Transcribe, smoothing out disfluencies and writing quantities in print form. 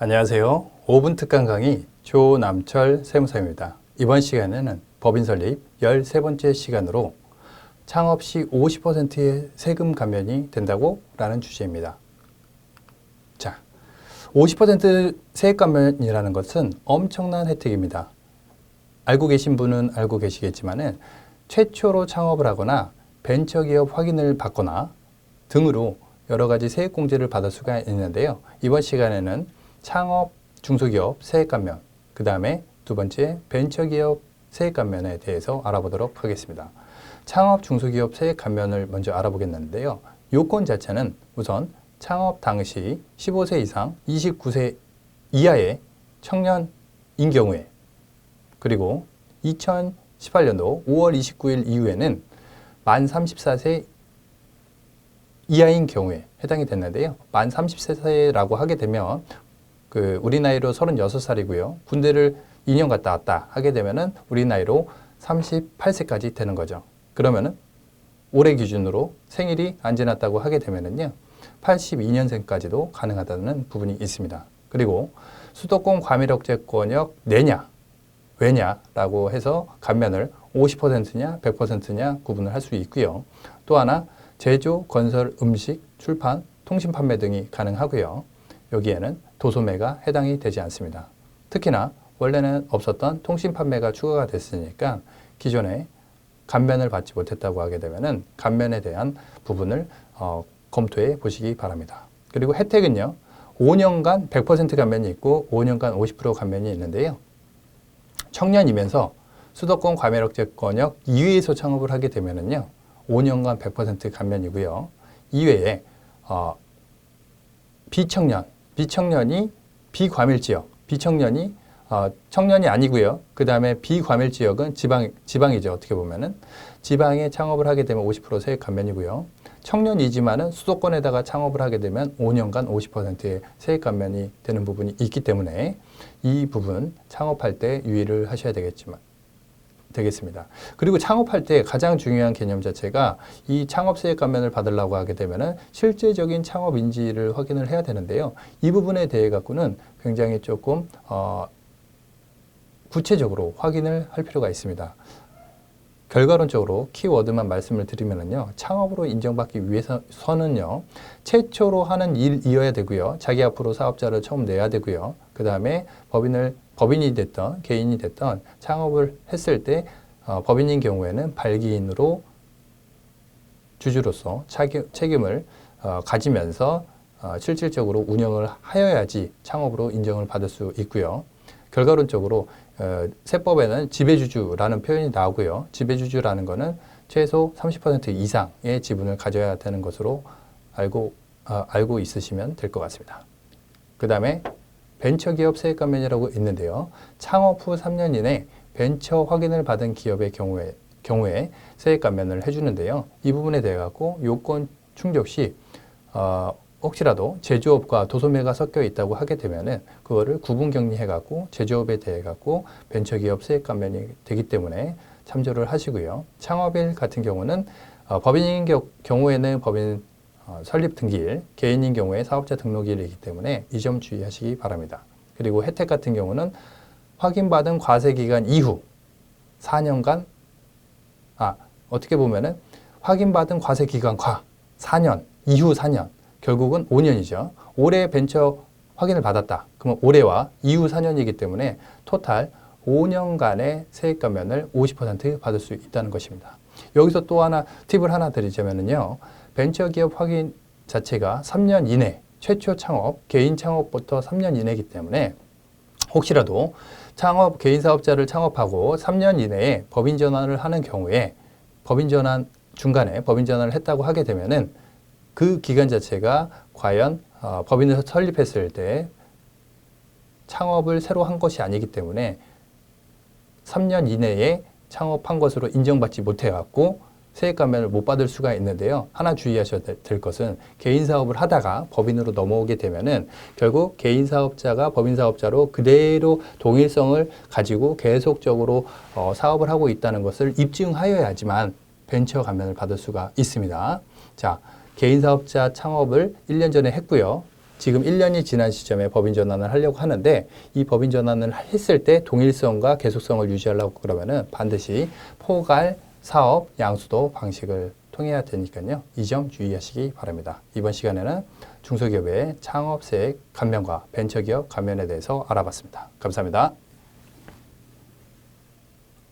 안녕하세요. 5분 특강 강의 조남철 세무사입니다. 이번 시간에는 법인 설립 13번째 시간으로 창업 시 50%의 세금 감면이 된다고 라는 주제입니다. 자, 50% 세액 감면이라는 것은 엄청난 혜택입니다. 알고 계신 분은 알고 계시겠지만은 최초로 창업을 하거나 벤처기업 확인을 받거나 등으로 여러 가지 세액 공제를 받을 수가 있는데요. 이번 시간에는 창업 중소기업 세액 감면, 그 다음에 두 번째 벤처기업 세액 감면에 대해서 알아보도록 하겠습니다. 창업 중소기업 세액 감면을 먼저 알아보겠는데요. 요건 자체는 우선 창업 당시 15세 이상 29세 이하의 청년인 경우에, 그리고 2018년도 5월 29일 이후에는 만 34세 이하인 경우에 해당이 됐는데요. 만 34세라고 하게 되면 우리 나이로 36살이고요. 군대를 2년 갔다 왔다 하게 되면은 우리 나이로 38세까지 되는 거죠. 그러면은 올해 기준으로 생일이 안 지났다고 하게 되면은요. 82년생까지도 가능하다는 부분이 있습니다. 그리고 수도권 과밀억제권역 내냐, 왜냐라고 해서 감면을 50%냐, 100%냐 구분을 할 수 있고요. 또 하나 제조, 건설, 음식, 출판, 통신 판매 등이 가능하고요. 여기에는 도소매가 해당이 되지 않습니다. 특히나 원래는 없었던 통신 판매가 추가가 됐으니까 기존에 감면을 받지 못했다고 하게 되면은 감면에 대한 부분을 검토해 보시기 바랍니다. 그리고 혜택은요, 5년간 100% 감면이 있고 5년간 50% 감면이 있는데요. 청년이면서 수도권 과밀억제권역 이외에서 창업을 하게 되면은요, 5년간 100% 감면이고요. 이외에 비청년이 비과밀지역, 비청년이 청년이 아니고요. 그 다음에 비과밀지역은 지방이죠. 어떻게 보면은 지방에 창업을 하게 되면 50% 세액 감면이고요. 청년이지만은 수도권에다가 창업을 하게 되면 5년간 50%의 세액 감면이 되는 부분이 있기 때문에 이 부분 창업할 때 유의를 하셔야 되겠습니다. 그리고 창업할 때 가장 중요한 개념 자체가 이 창업세액 감면을 받으려고 하게 되면은 실제적인 창업 인지를 확인을 해야 되는데요. 이 부분에 대해 갖고는 굉장히 조금 구체적으로 확인을 할 필요가 있습니다. 결과론적으로 키워드만 말씀을 드리면은요, 창업으로 인정받기 위해서는요, 최초로 하는 일이어야 되고요, 자기 앞으로 사업자를 처음 내야 되고요, 그 다음에 법인이 됐던 개인이 됐던 창업을 했을 때 법인인 경우에는 발기인으로 주주로서 책임을 가지면서 실질적으로 운영을 하여야지 창업으로 인정을 받을 수 있고요. 결과론적으로 세법에는 지배주주라는 표현이 나오고요. 지배주주라는 것은 최소 30% 이상의 지분을 가져야 되는 것으로 알고 있으시면 될 것 같습니다. 그 다음에 벤처기업 세액 감면이라고 있는데요. 창업 후 3년 이내 벤처 확인을 받은 기업의 경우에 세액 감면을 해주는데요. 이 부분에 대해 갖고 요건 충족 시 혹시라도 제조업과 도소매가 섞여 있다고 하게 되면은 그거를 구분 격리해 갖고 제조업에 대해 갖고 벤처기업 세액 감면이 되기 때문에 참조를 하시고요. 창업일 같은 경우는 법인인 경우에는 법인 설립 등기일, 개인인 경우에 사업자 등록일이기 때문에 이 점 주의하시기 바랍니다. 그리고 혜택 같은 경우는 확인받은 과세기간 이후 4년간, 어떻게 보면은 확인받은 과세기간 4년, 이후 4년, 결국은 5년이죠. 올해 벤처 확인을 받았다. 그러면 올해와 이후 4년이기 때문에 토탈 5년간의 세액 감면을 50% 받을 수 있다는 것입니다. 여기서 또 하나 팁을 하나 드리자면요. 벤처기업 확인 자체가 3년 이내, 최초 창업, 개인 창업부터 3년 이내이기 때문에 혹시라도 개인 사업자를 창업하고 3년 이내에 법인 전환을 하는 경우에 중간에 법인 전환을 했다고 하게 되면은 그 기간 자체가 과연 법인을 설립했을 때 창업을 새로 한 것이 아니기 때문에 3년 이내에 창업한 것으로 인정받지 못해갖고 세액 감면을 못 받을 수가 있는데요. 하나 주의하셔야 될 것은 개인 사업을 하다가 법인으로 넘어오게 되면은 결국 개인 사업자가 법인 사업자로 그대로 동일성을 가지고 계속적으로 사업을 하고 있다는 것을 입증하여야지만 벤처 감면을 받을 수가 있습니다. 자, 개인 사업자 창업을 1년 전에 했고요. 지금 1년이 지난 시점에 법인 전환을 하려고 하는데 이 법인 전환을 했을 때 동일성과 계속성을 유지하려고 그러면은 반드시 포괄 사업 양수도 방식을 통해야 되니까요. 이 점 주의하시기 바랍니다. 이번 시간에는 중소기업의 창업세액 감면과 벤처기업 감면에 대해서 알아봤습니다. 감사합니다.